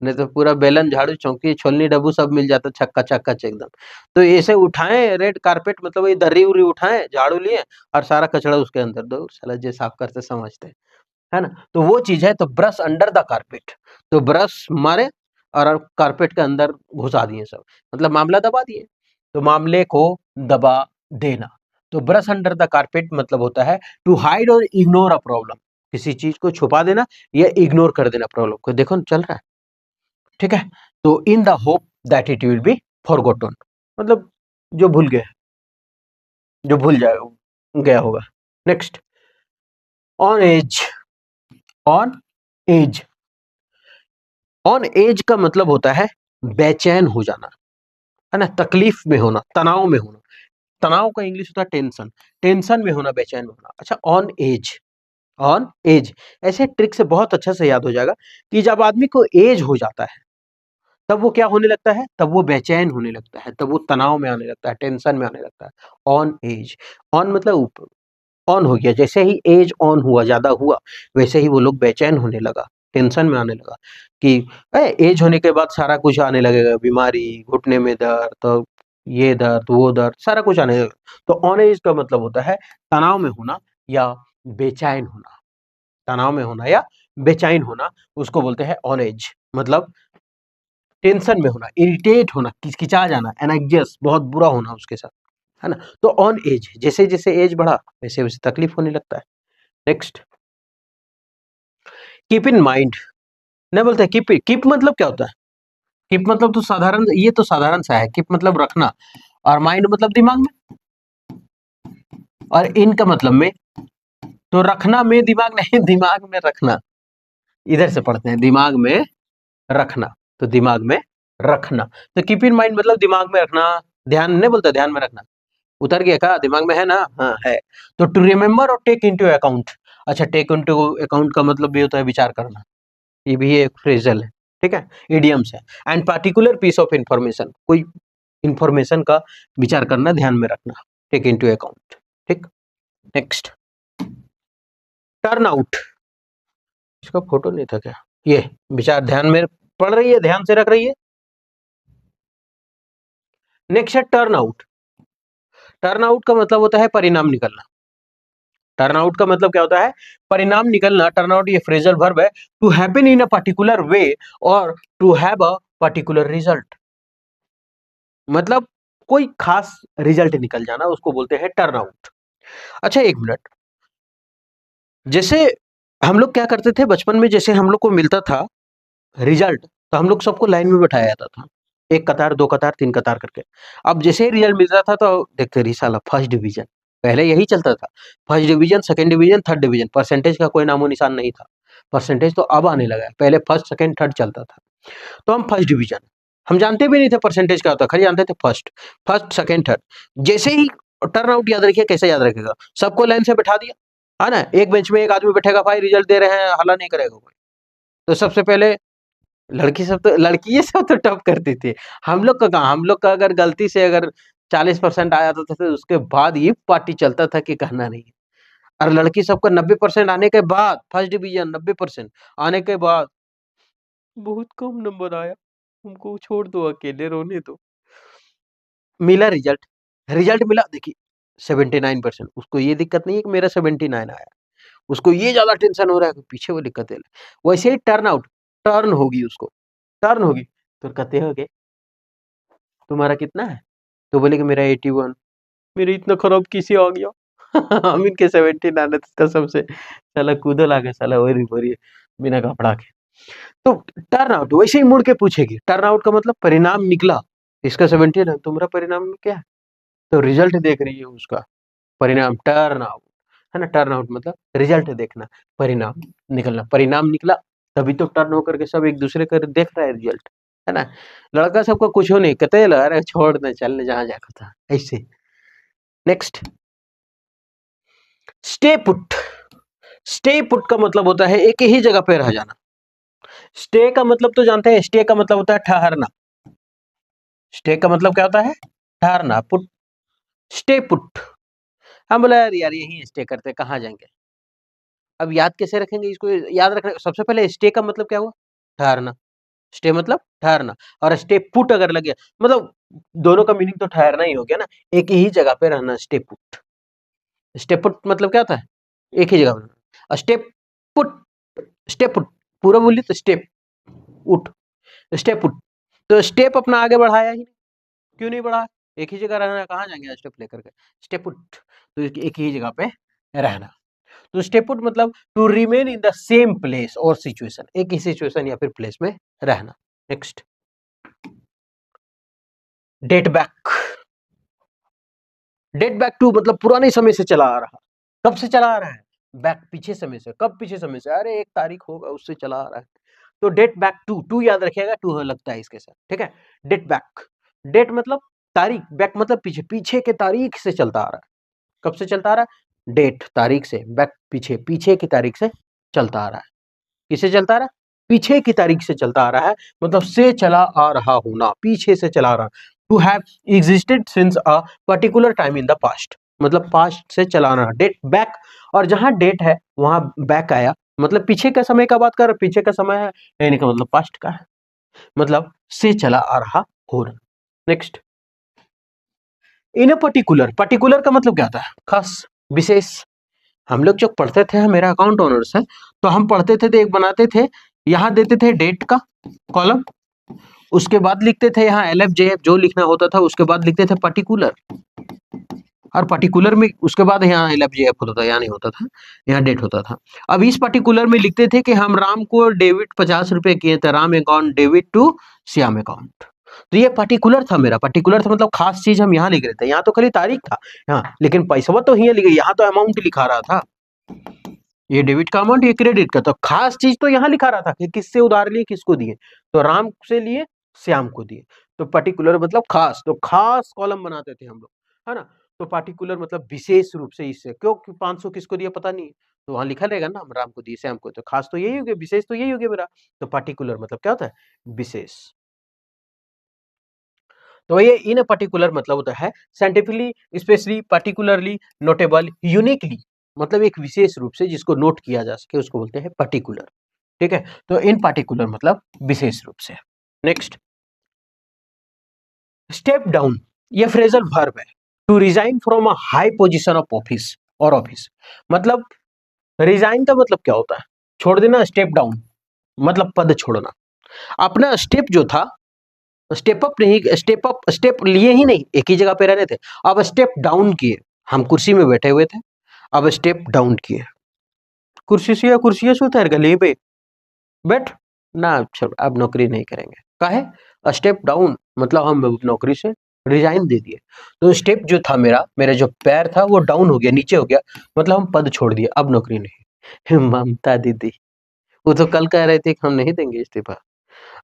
नहीं तो पूरा बेलन, झाड़ू, चौकी, छोलनी, डब्बू सब मिल जाता, छक्का चक्का एकदम। तो ऐसे उठाए रेड कारपेट, मतलब ये दर्री उर्री उठाए, झाड़ू लिए और सारा कचरा उसके अंदर दो, साला जे साफ करते समझते हैं, है ना? तो वो चीज है। तो ब्रश अंडर द कारपेट, तो ब्रश मारे और कारपेट के अंदर घुसा दिए सब, मतलब मामला दबा दिए। तो मामले को दबा देना। तो ब्रश अंडर द कारपेट मतलब होता है टू हाइड और इग्नोर अ प्रॉब्लम, किसी चीज को छुपा देना या इग्नोर कर देना प्रॉब्लम को, देखो न चल रहा है, ठीक है। तो in the hope that it will be forgotten, मतलब जो भूल गए, जो भूल जाए गया होगा। Next, on edge. On edge, on edge का मतलब होता है बेचैन हो जाना, है ना, तकलीफ में होना, तनाव में होना। तनाव का इंग्लिश होता है टेंशन, टेंशन में होना, बेचैन होना। अच्छा, ऑन एज, ऑन एज, ऐसे ट्रिक से बहुत अच्छा से याद हो जाएगा कि जब आदमी को एज हो जाता है, तब वो क्या होने लगता है, तब वो बेचैन होने लगता है, तब वो तनाव में आने लगता है, टेंशन में आने लगता है। ऑन एज, ऑन मतलब ऊपर, ऑन हो गया, जैसे ही एज ऑन हुआ, ज्यादा हुआ, वैसे ही वो लोग बेचैन होने लगा, टेंशन में आने लगा कि एज होने के बाद सारा कुछ आने लगेगा, बीमारी, घुटने में दर्द, तो ये दर्द, वो दर्द, सारा कुछ आने लगेगा। तो ऑन एज का मतलब होता है तनाव में होना या बेचैन होना, तनाव में होना या बेचैन होना, उसको बोलते हैं ऑन एज। मतलब टेंशन में होना, इरिटेट होना, किचकिचा जाना, एनग्जियस, बहुत बुरा होना उसके साथ, है ना। तो ऑन एज, जैसे जैसे एज बढ़ा वैसे वैसे तकलीफ होने लगता है। नेक्स्ट, कीप इन माइंड, नहीं बोलते कीप, कीप मतलब क्या होता है, कीप मतलब तो साधारण, ये तो साधारण सा है, कीप मतलब रखना, और माइंड मतलब दिमाग में, और इन का मतलब में, तो रखना में दिमाग नहीं, दिमाग में रखना, इधर से पढ़ते हैं, दिमाग में रखना, तो दिमाग में रखना, तो कीप इन माइंड मतलब दिमाग में रखना, ध्यान नहीं बोलते, ध्यान में रखना, उतर गया का दिमाग में है ना, हाँ है। तो टू रिमेम्बर और टेक इनटू अकाउंट, अच्छा टेक इनटू अकाउंट का मतलब भी होता है विचार करना, ये भी एक फ्रेजल है, ठीक है, इडियम्स है। And particular piece of information, कोई इंफॉर्मेशन का विचार करना, ध्यान में रखना, टेक इनटू अकाउंट, ठीक। नेक्स्ट, टर्न आउट, इसका फोटो नहीं था क्या, ये विचार ध्यान में पढ़ रही है, ध्यान से रख रही है। नेक्स्ट है टर्न आउट, टर्न आउट का मतलब होता है परिणाम निकलना, टर्न आउट का मतलब क्या होता है, परिणाम निकलना, टर्न आउट ये फ्रेजल वर्ब है, to happen in a particular way और to have a particular result, मतलब कोई खास रिजल्ट निकल जाना, उसको बोलते हैं टर्न आउट। अच्छा एक मिनट, जैसे हम लोग क्या करते थे बचपन में, जैसे हम लोग को मिलता था रिजल्ट, तो हम लोग सबको लाइन में बैठाया जाता था, एक कतार, दो कतार, तीन कतार करके। अब जैसे ही रिजल्ट मिलता था तो देखते रही साला फर्स्ट डिवीजन, पहले यही चलता था, first division, second division, third division, percentage का कोई नामो निशान नहीं था, परसेंटेज तो अब आने लगा है, पहले फर्स्ट सेकंड थर्ड चलता था। तो हम फर्स्ट डिवीजन, हम जानते भी नहीं थे परसेंटेज क्या होता, खाली जानते थे फर्स्ट, फर्स्ट सेकंड थर्ड। जैसे ही टर्न आउट याद रखिए, कैसे याद रखेगा, सबको लाइन से बैठा दिया, है ना, एक बेंच में एक आदमी बैठेगा, भाई रिजल्ट दे रहे हैं, हल्ला नहीं करेगा कोई। तो सबसे पहले लड़की सब, तो लड़की ये सब तो टॉप करती थी, हम लोग का कहाँ, हम लोग का अगर गलती से अगर 40% आ जाता था तो उसके बाद ये पार्टी चलता था कि कहना नहीं। और लड़की सबका 90% आने के बाद, फर्स्ट डिवीजन 90% आने के बाद, बहुत कम नंबर आया, हमको छोड़ दो, अकेले रोने दो। मिला रिजल्ट, रिजल्ट मिला, देखिए 79%, उसको ये दिक्कत नहीं है कि मेरा 79 आया, उसको ये ज्यादा टेंशन हो रहा है कि पीछे वो दिक्कत है। वैसे ही टर्न आउट, टर्न होगी उसको, टर्न होगी, तो कहते हो कि तुम्हारा कितना है, तो बोले कि मेरा 81, मेरे इतना खराब किसी आ गया। अमीन के 79 कसम से, साला कूदो लागे साला, वही बोरिए बिना कपड़ा के। तो टर्न आउट वैसे ही मुड़ के पूछेगी, टर्न आउट का मतलब परिणाम निकला, इसका 79 है, तुम्हारा परिणाम क्या है, तो रिजल्ट देख रही है उसका, परिणाम, टर्न आउट, है ना, टर्न आउट मतलब रिजल्ट देखना, परिणाम निकलना, परिणाम निकला, तभी तो टर्न होकर के सब एक दूसरे का देख रहा है रिजल्ट, है ना। लड़का सबका कुछ हो नहीं, कहते अरे छोड़ दे, चलने जहां जाकर था ऐसे। Next, stay put, stay put का मतलब होता है एक ही जगह पे रह जाना, स्टे का मतलब तो जानते हैं, स्टे का मतलब होता है ठहरना, स्टे का मतलब क्या होता है, ठहरना, पुट, स्टे पुट। हम बोला यार यार यही स्टे करते, कहाँ जाएंगे, अब याद कैसे रखेंगे इसको, याद रखना सबसे पहले स्टे का मतलब क्या हुआ, ठहरना, स्टे मतलब ठहरना, और स्टे पुट अगर लग गया मतलब दोनों का मीनिंग तो ठहरना ही हो गया ना, एक ही जगह पे रहना, स्टे पुट, स्टे पुट मतलब क्या होता है, एक ही जगह पे रहना, स्टे पुट, स्टेप उठ, पूरा बोली तो स्टेप उठ, स्टेप उठ, तो स्टेप अपना आगे बढ़ाया ही नहीं, क्यों नहीं बढ़ाया, एक ही जगह रहना, कहाँ जाएंगे स्टेप लेकर के, स्टेप उठ, तो एक ही जगह पे रहना, तो स्टे पुट मतलब to remain in the same place और सिचुएशन, एक ही सिचुएशन या फिर प्लेस में रहना। Next, date back, date back to मतलब पुराने समय से चला आ रहा, कब से चला आ रहा है, बैक पीछे समय से, कब पीछे समय से, अरे एक तारीख होगा उससे चला आ रहा है, तो डेट बैक टू, टू याद रखिएगा, टू लगता है इसके साथ, ठीक है। डेट बैक, डेट मतलब तारीख, बैक मतलब पीछे, पीछे के तारीख से चलता आ रहा है, कब से चलता आ रहा है, डेट तारीख से, बैक पीछे, पीछे की तारीख से चलता आ रहा है, किससे चलता आ रहा है, पीछे की तारीख से चलता आ रहा है, मतलब से चला आ रहा होना, पीछे से चला आ रहा। To have existed since a particular time in the past, मतलब पास्ट से चला आना, डेट बैक, और जहां डेट है वहां बैक आया, मतलब पीछे का समय का बात कर रहे, पीछे का समय है, यानी का मतलब पास्ट का है, मतलब से चला आ रहा होना। Next, in a particular, particular का मतलब क्या होता है? खास, विशेष। हम लोग जब पढ़ते थे, मेरा अकाउंट ऑनर्स है, तो हम पढ़ते थे तो एक बनाते थे, यहाँ देते थे डेट का कॉलम, उसके बाद लिखते थे यहाँ एल एफ जे एफ जो लिखना होता था, उसके बाद लिखते थे पर्टिकुलर, और पर्टिकुलर में उसके बाद यहाँ एल एफ जे एफ होता था, यहाँ नहीं होता था, यहाँ डेट होता था। अब इस पर्टिकुलर में लिखते थे कि हम राम को डेबिट 50 रुपए किए थे, Ram account debit to Shyam account. तो ये पर्टिकुलर था मेरा, पर्टिकुलर था मतलब खास चीज हम यहाँ लिख रहे थे, यहाँ तो खाली तारीख था यहाँ, लेकिन पैसा तो यहाँ लिखे, यहाँ तो अमाउंट लिखा रहा था, ये डेबिट का अमाउंट, ये क्रेडिट का, तो खास चीज तो यहाँ लिखा रहा था कि किससे उधार लिए, किसको दिए, तो राम से लिए, श्याम को दिए। तो पर्टिकुलर मतलब खास, तो खास कॉलम बनाते थे हम लोग, है ना। तो पर्टिकुलर मतलब विशेष रूप से, इससे क्यों 500 किसको दिया पता नहीं, तो वहां लिखा रहेगा ना, हम राम को दिए, श्याम को, तो खास तो यही हो गया, विशेष तो यही हो गया मेरा। तो पर्टिकुलर मतलब क्या होता है? विशेष। तो ये इन पर्टिकुलर मतलब होता है scientifically, specially, particularly, notable, uniquely, मतलब एक विशेष रूप से जिसको नोट किया जा सके उसको बोलते हैं पर्टिकुलर। ठीक है, तो इन पर्टिकुलर मतलब विशेष रूप से। नेक्स्ट, स्टेप डाउन, ये फ्रेजल वर्ब है, to resign from a high position of office और ऑफिस, मतलब रिजाइन का मतलब क्या होता है? छोड़ देना। स्टेप डाउन मतलब पद छोड़ना। अपना स्टेप जो था, स्टेप अप नहीं, स्टेप अप, स्टेप लिए ही नहीं, एक ही जगह पे रहने थे, अब स्टेप डाउन किए। हम कुर्सी में बैठे हुए थे, अब स्टेप डाउन किए, कुर्सी से या कुर्सी से उतर गए पे बैठ ना, छोड़, अब नौकरी नहीं करेंगे। काहे? स्टेप डाउन मतलब हम नौकरी से रिजाइन दे दिए। तो स्टेप जो था मेरा, मेरा जो पैर था वो डाउन हो गया, नीचे हो गया, मतलब हम पद छोड़ दिए, अब नौकरी नहीं। ममता दीदी, वो तो कल कह रहे थे कि हम नहीं देंगे इस्तीफा,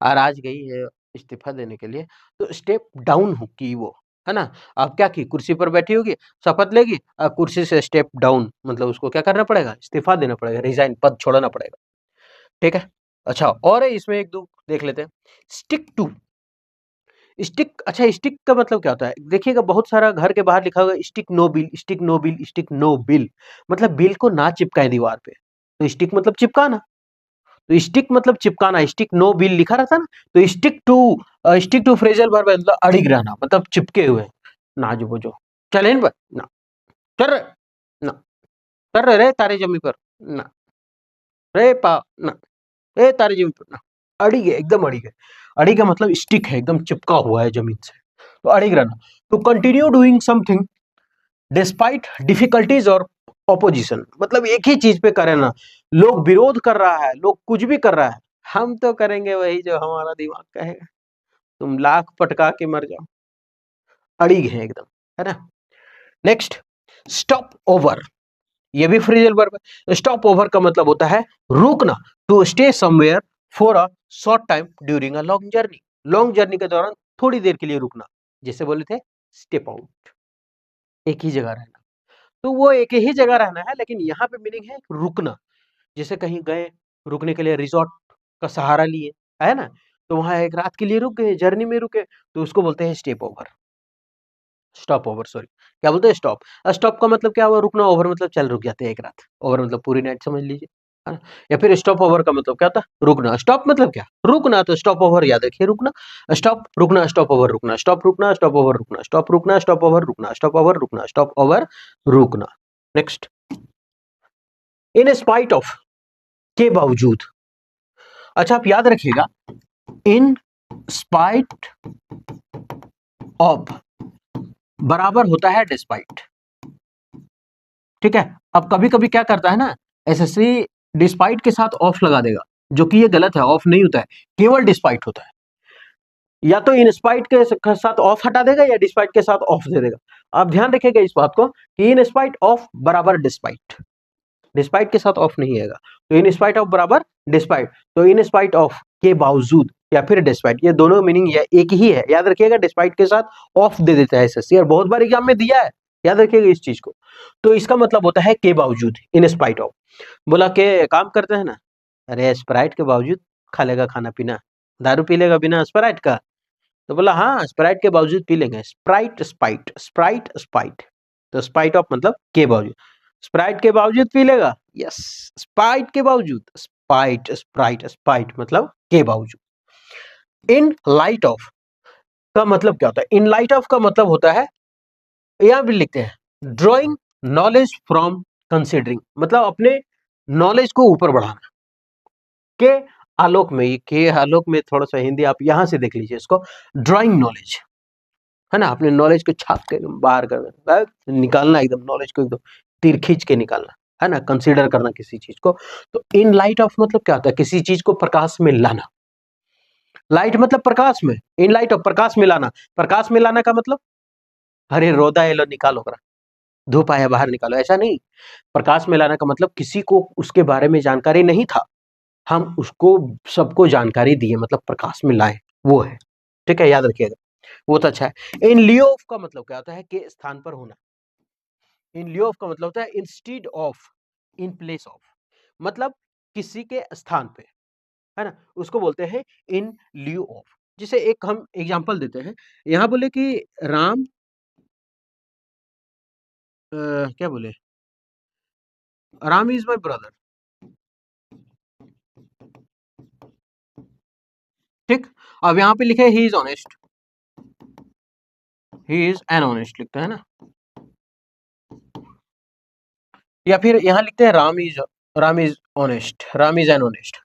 और आज गई है इस्तीफा देने के लिए। तो स्टेप डाउन हो की वो, है ना। अब क्या की, कुर्सी पर बैठी होगी, शपथ लेगी, कुर्सी से स्टेप डाउन मतलब उसको क्या करना पड़ेगा? इस्तीफा देना पड़ेगा, रिजाइन, पद छोड़ना पड़ेगा। ठीक है। अच्छा, और है इसमें एक दो देख लेते हैं। स्टिक टू, स्टिक, अच्छा स्टिक का मतलब क्या होता है? देखिएगा बहुत सारा घर के बाहर लिखा होगा stick no bill, stick no bill, stick no bill, मतलब बिल को ना चिपकाए दीवार पे, तो स्टिक मतलब चिपकाना, तो स्टिक मतलब चिपकाना, स्टिक नो बिल लिखा रहता ना, तो स्टिक टू फ्रेजल वर्ब मतलब अड़िग रहना, मतलब चिपके हुए, ना जो वो जो चले इन पर ना, कर ना, कर रे तारे जमी पर ना, रे पा ना, ए तारे जमी पर ना, अड़िग है, एकदम अड़िग है। अड़िग का मतलब स्टिक है, एकदम चिपका हुआ है जमीन से, तो अड़िग रहना। तो continue doing something despite difficulties और ऑपोजिशन, मतलब एक ही चीज पे करे ना, लोग विरोध कर रहा है, लोग कुछ भी कर रहा है, हम तो करेंगे वही जो हमारा दिमाग कहेगा, तुम लाख पटका के मर जाओ, अड़िग है एकदम, है ना। नेक्स्ट, स्टॉप ओवर, ये भी फ्रेजल वर्ब है। स्टॉप ओवर का मतलब होता है रुकना, to stay somewhere for a short time during a long journey, long journey के दौरान थोड़ी देर के लिए रुकना, जैसे बोले थे स्टेप आउट, एक ही जगह रहना, तो वो एक ही जगह रहना है, लेकिन यहाँ पे मीनिंग है रुकना, जैसे कहीं गए, रुकने के लिए रिसोर्ट का सहारा लिए, है ना, तो वहां एक रात के लिए रुक गए, जर्नी में रुके, तो उसको बोलते हैं step over, stop over, sorry, क्या बोलते हैं? स्टॉप। स्टॉप का मतलब क्या हुआ? रुकना, ओवर मतलब चल रुक जाते हैं एक रात, ओवर मतलब पूरी नाइट समझ लीजिए, है ना? या फिर स्टॉप ओवर का मतलब क्या था? रुकना। स्टॉप मतलब क्या? रुकना, तो स्टॉप ओवर याद रखिए, रुकना, स्टॉप, रुकना, स्टॉप ओवर, रुकना, स्टॉप, रुकना, स्टॉप ओवर, रुकना, स्टॉप, रुकना, स्टॉप ओवर, रुकना, स्टॉप ओवर, रुकना, स्टॉप ओवर, रुकना। नेक्स्ट, इन स्पाइट ऑफ, के बावजूद, अच्छा आप याद रखिएगा, इन स्पाइट ऑफ बराबर होता है डिस्पाइट, ठीक है। अब कभी कभी क्या करता है ना, एसएससी डिस्पाइट के साथ ऑफ लगा देगा, जो कि ये गलत है, ऑफ नहीं होता है, केवल डिस्पाइट होता है, या तो इन स्पाइट के साथ ऑफ हटा देगा या डिस्पाइट के साथ ऑफ दे देगा। आप ध्यान रखिएगा इस बात को कि इन स्पाइट ऑफ बराबर डिस्पाइट, डिस्पाइट के साथ ऑफ नहीं आएगा, तो इन स्पाइट ऑफ बराबर डिस्पाइट, तो इन स्पाइट ऑफ के बावजूद या फिर डिस्पाइट, ये दोनों मीनिंग एक ही है, याद रखिएगा, डिस्पाइट के साथ ऑफ दे देता है एसएससी, और बहुत बार एग्जाम में दिया है, याद रखिएगा इस चीज को। तो इसका मतलब होता है के बावजूद, इन स्पाइट ऑफ, बोला के काम करते हैं ना, अरे स्प्राइट के बावजूद खा लेगा खाना पीना, दारू पी लेगा बिना स्प्राइट का? तो बोला हाँ स्प्राइट के बावजूद पी लेंगे। स्प्राइट स्पाइट, स्प्राइट स्पाइट, तो स्पाइट ऑफ मतलब के बावजूद, स्प्राइट के बावजूद पी लेगा, यस। स्पाइट के बावजूद, स्पाइट स्प्राइट स्पाइट मतलब के बावजूद। इन लाइट ऑफ का मतलब क्या होता है? इन लाइट ऑफ का मतलब होता है, यहां भी लिखते हैं, ड्रॉइंग नॉलेज फ्रॉम कंसिडरिंग, मतलब अपने नॉलेज को ऊपर बढ़ाना। के आलोक में, ये के आलोक में थोड़ा सा हिंदी आप यहां से देख लीजिए इसको, ड्रॉइंग नॉलेज है ना, अपने नॉलेज को छाप के बाहर कर निकालना, एकदम नॉलेज को एकदम तीर खींच के निकालना है ना, कंसीडर करना किसी चीज को। तो इन लाइट ऑफ मतलब क्या होता है? किसी चीज को प्रकाश में लाना। लाइट मतलब प्रकाश में, इन लाइट ऑफ प्रकाश में लाना। प्रकाश में लाना का मतलब, अरे रोदा एलो निकालो करा, धूप आया बाहर निकालो, ऐसा नहीं। प्रकाश में लाना का मतलब किसी को उसके बारे में जानकारी नहीं था, हम उसको सबको जानकारी दिए, मतलब प्रकाश में लाए, वो है। ठीक है, याद रखिएगा, वो तो अच्छा है। इन लियो ऑफ का मतलब क्या होता है? के स्थान पर होना। इन लियो ऑफ का मतलब होता है instead of, in place of, मतलब किसी के स्थान पे, है ना, उसको बोलते हैं इन लियो ऑफ। जिसे एक हम एग्जांपल देते हैं, यहां बोले कि राम क्या बोले, राम इज माई ब्रदर, ठीक। अब यहां पे लिखे he is honest, he is an honest लिखता है ना, या फिर यहां लिखते हैं Ram is honest, Ram is an honest,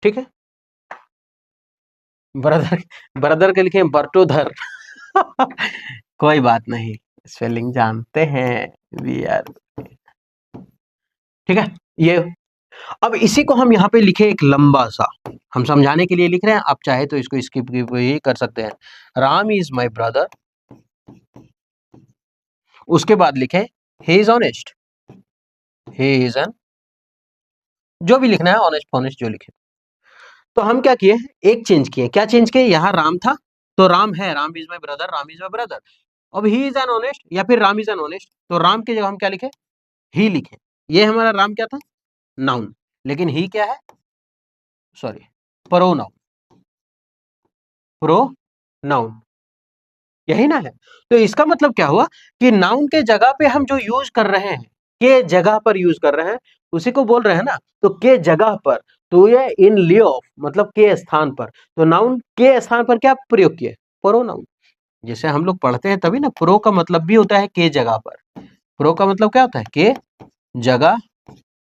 ठीक है। ब्रदर, ब्रदर के लिखे बर्टोधर कोई बात नहीं, स्पेलिंग जानते हैं वी आर, ठीक है। ये अब इसी को हम यहाँ पे लिखे एक लंबा सा, हम समझाने के लिए लिख रहे हैं, आप चाहे तो इसको स्किप भी कर सकते हैं। राम इज माई ब्रदर, उसके बाद लिखे he is honest, he is an, जो भी लिखना है, ऑनेस्ट फॉनेस्ट जो लिखे। तो हम क्या किए, एक चेंज किए, क्या चेंज किए, यहाँ राम था तो राम है, Ram is my brother, Ram is my brother. अब ही इज एन ऑनेस्ट या फिर राम इज एन ऑनेस्ट, तो राम की जगह हम क्या लिखे, ही लिखे। ये हमारा राम क्या था, नाउन, लेकिन ही क्या है, सॉरी, प्रोनाउन, प्रोनाउन, यही ना है। तो इसका मतलब क्या हुआ कि नाउन के जगह पे हम जो यूज कर रहे हैं, के जगह पर यूज कर रहे हैं, उसी को बोल रहे हैं ना। तो के जगह पर, तो ये इन लियो ऑफ मतलब के स्थान पर, तो नाउन के स्थान पर क्या प्रयोग किए, प्रोनाउन। जैसे हम लोग पढ़ते हैं तभी ना, प्रो का मतलब भी होता है के जगह पर, प्रो का मतलब क्या होता है, के जगह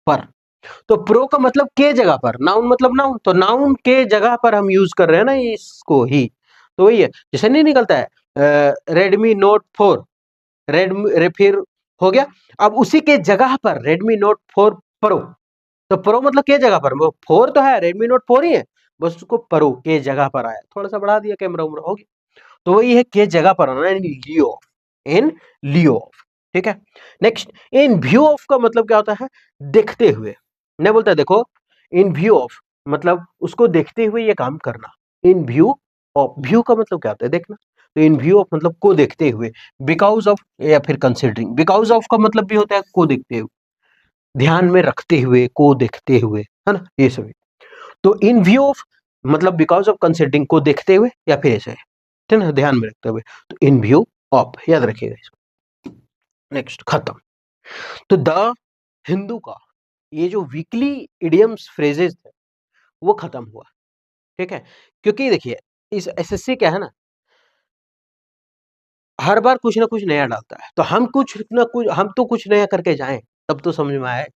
पर। तो प्रो का मतलब के जगह पर, नाउन मतलब नाउन, तो नाउन के जगह पर हम यूज कर रहे हैं ना इसको, ही। तो वही है, जैसे नहीं निकलता है रेडमी नोट 4, रेडमी फिर हो गया, अब उसी के जगह पर रेडमी नोट 4 प्रो, तो प्रो मतलब के जगह पर, वो 4 तो है, रेडमी नोट 4 ही है, बस उसको प्रो के जगह पर आया, थोड़ा सा बढ़ा दिया कैमरा उमरा, हो गया। तो वही है के जगह पर आना, इन लियो, इन लियो ऑफ, ठीक है। नेक्स्ट, इन व्यू ऑफ का मतलब क्या होता है, देखते हुए, नहीं बोलता देखो, इन व्यू ऑफ मतलब उसको देखते हुए ये काम करना, इन व्यू ऑफ, व्यू का मतलब क्या होता है, देखना। तो इन व्यू ऑफ मतलब को देखते हुए, बिकॉज ऑफ या फिर कंसिडरिंग, बिकॉज ऑफ का मतलब भी होता है को देखते हुए, ध्यान में रखते हुए, को देखते हुए, है ना, ये सभी। तो इन व्यू ऑफ मतलब बिकॉज ऑफ कंसिडरिंग, को देखते हुए या फिर ऐसे, ठीक है, ध्यान में रखते हुए, तो इन व्यू ऑफ, याद रखिएगा इसको। नेक्स्ट, खत्म। तो द हिंदू का ये जो वीकली इडियम्स फ्रेजेस थे वो खत्म हुआ, ठीक है। क्योंकि देखिए इस एसएससी क्या है ना, हर बार कुछ ना कुछ नया डालता है, तो हम कुछ ना कुछ, हम तो कुछ नया करके जाएं, तब तो समझ में आए।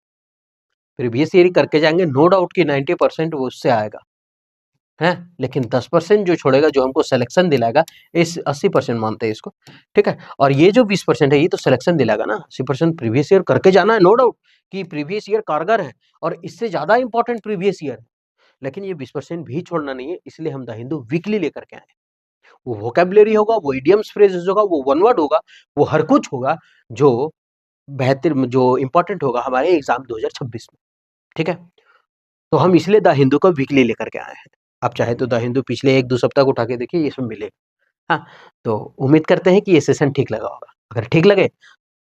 प्रीवियस ईयर करके जाएंगे, नो डाउट कि 90% वो उससे आएगा, है, लेकिन 10% जो छोड़ेगा, जो हमको सिलेक्शन दिलाएगा, इस 80% मानते हैं इसको, ठीक है। और ये जो 20% है, ये तो सिलेक्शन दिलाएगा ना, 80% प्रीवियस ईयर करके जाना है, नो डाउट कि प्रीवियस ईयर कारगर है, और इससे ज्यादा इंपॉर्टेंट प्रीवियस ईयर है, लेकिन ये 20% भी छोड़ना नहीं है, इसलिए हम द हिंदू वीकली लेकर के आए। वो वोकेबलरी होगा, वो इडियम्स फ्रेजेस होगा, वो वन वर्ड होगा, वो हर कुछ होगा जो बेहतर, जो इंपॉर्टेंट होगा हमारे एग्जाम 2026 में, ठीक है। तो हम इसलिए द हिंदू को वीकली लेकर के आए हैं। आप चाहे तो द हिंदू पिछले 1-2 सप्ताह को उठा के देखिए, ये सब मिलेगा। हाँ, तो उम्मीद करते हैं कि ये सेशन ठीक लगा होगा। अगर ठीक लगे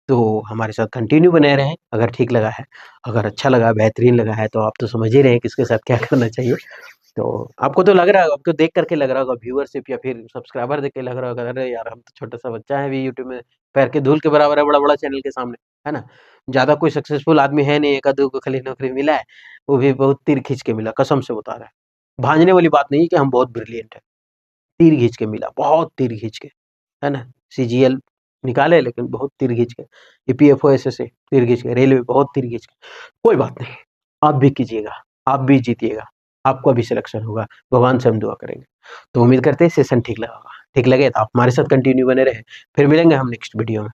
तो हमारे साथ कंटिन्यू बने रहें अगर ठीक लगा है। अगर अच्छा लगा, बेहतरीन लगा है तो आप तो समझ ही रहे हैं किसके साथ क्या करना चाहिए। तो आपको तो लग रहा है, आपको देख करके लग रहा होगा व्यूअरशिप या फिर सब्सक्राइबर देख के लग रहा होगा, अरे यार हम तो छोटा-सा बच्चा है अभी यूट्यूब में, पैर के धूल के बराबर है बड़ा-बड़ा चैनल के सामने, है ना? ज़्यादा कोई सक्सेसफुल आदमी है नहीं, 1 आध को खाली नौकरी मिला है, वो भी बहुत तीर खींच के मिला, कसम से बता रहा है। भांजने वाली बात नहीं है कि हम बहुत ब्रिलियंट हैं, तीर खींच के मिला, बहुत तीर खींच के, है ना? सीजीएल निकाले लेकिन बहुत तीर खींच के, ईपीएफओ एसएससी तीर खींच के, रेलवे बहुत तीर खींच के, कोई बात नहीं, आप भी कीजिएगा, आप भी जीतिएगा, आपका भी सिलेक्शन होगा, भगवान से हम दुआ करेंगे। तो उम्मीद करते हैं सेशन ठीक लगा होगा, ठीक लगे तो आप हमारे साथ कंटिन्यू बने रहें, फिर मिलेंगे हम नेक्स्ट वीडियो में।